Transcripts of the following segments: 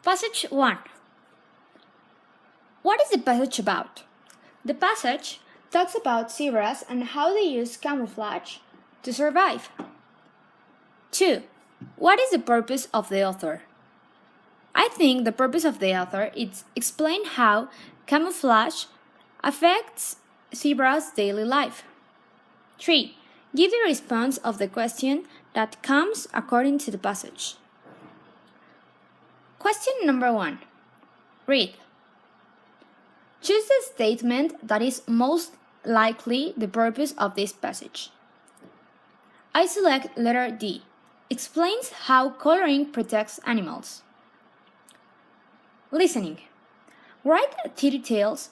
Passage 1. What is the passage about? The passage talks about zebras and how they use camouflage to survive. 2. What is the purpose of the author? I think the purpose of the author is explain how camouflage affects zebras' daily life. 3. Give the response of the question that comes according to the passage. Question number 1. Read. Choose the statement that is most likely the purpose of this passage. I select letter D. Explains how coloring protects animals. Listening. Write three details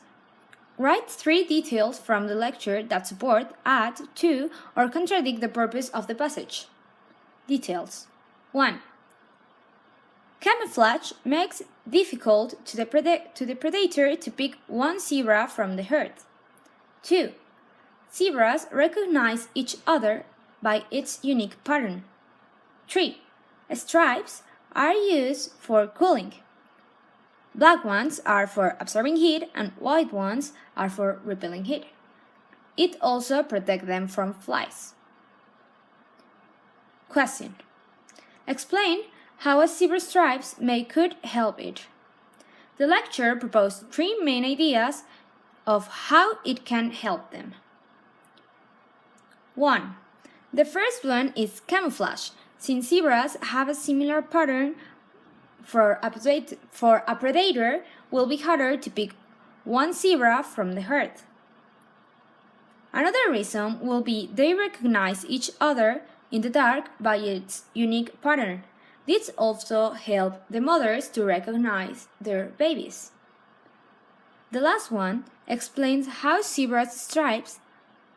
from the lecture that support, add to, or contradict the purpose of the passage. Details. 1. Camouflage makes difficult to the predator to pick one zebra from the herd. 2. Zebras recognize each other by its unique pattern. 3. Stripes are used for cooling. Black ones are for absorbing heat and white ones are for repelling heat. It also protects them from flies. Question. Explain how a zebra's stripes could help it. The lecture proposed 3 main ideas of how it can help them. 1. The first one is camouflage, since zebras have a similar pattern. For a predator, will be harder to pick one zebra from the herd. Another reason will be they recognize each other in the dark by its unique pattern. This also helps the mothers to recognize their babies. The last one explains how zebras' stripes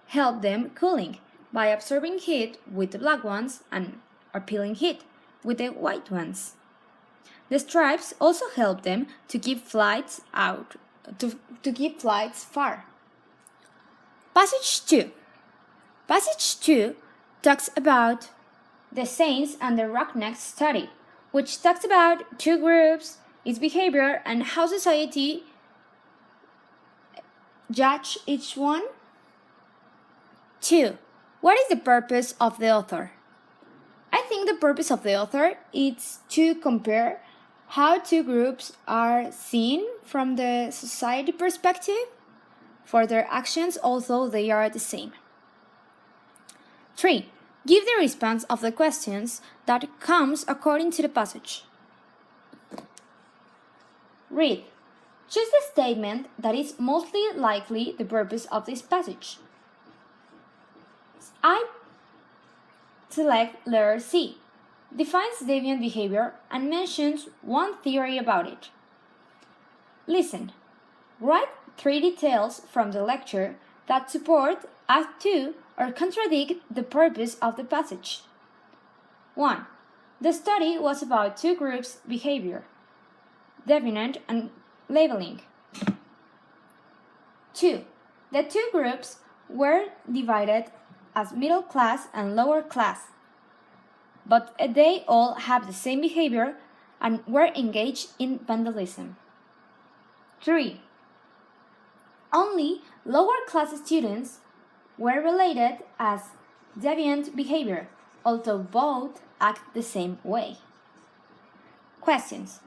help them cooling by absorbing heat with the black ones and repelling heat with the white ones. The stripes also help them to keep flights far. Passage 2. Passage 2 talks about the saints and the roughnecks study, which talks about 2 groups, its behavior, and how society judge each one. 2. What is the purpose of the author? I think the purpose of the author is to compare how 2 groups are seen from the society perspective for their actions, although they are the same. 3. Give the response of the questions that comes according to the passage. Read. Choose the statement that is mostly likely the purpose of this passage. I select letter C. Defines deviant behavior and mentions one theory about it. Listen. Write 3 details from the lecture that support, add to, or contradict the purpose of the passage. 1. The study was about 2 groups' behavior, deviant and labeling. 2. The 2 groups were divided as middle class and lower class, but they all have the same behavior and were engaged in vandalism. 3. Only lower class students were related as deviant behavior, although both act the same way. Questions.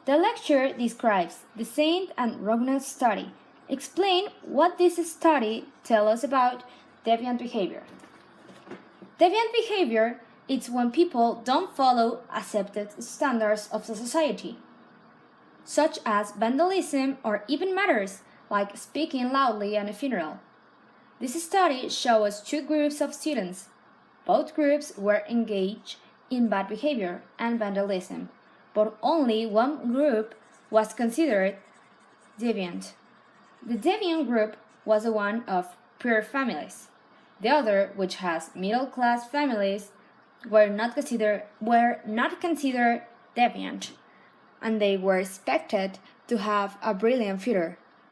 The lecture describes the Saint and Roughnecks study. Explain what this study tells us about deviant behavior. Deviant behavior is when people don't follow accepted standards of the society, such as vandalism or even matters like speaking loudly at a funeral. This study shows 2 groups of students. Both groups were engaged in bad behavior and vandalism, but only one group was considered deviant. The deviant group was the one of poor families. The other, which has middle-class families, were not considered deviant, and they were expected to have a brilliant future.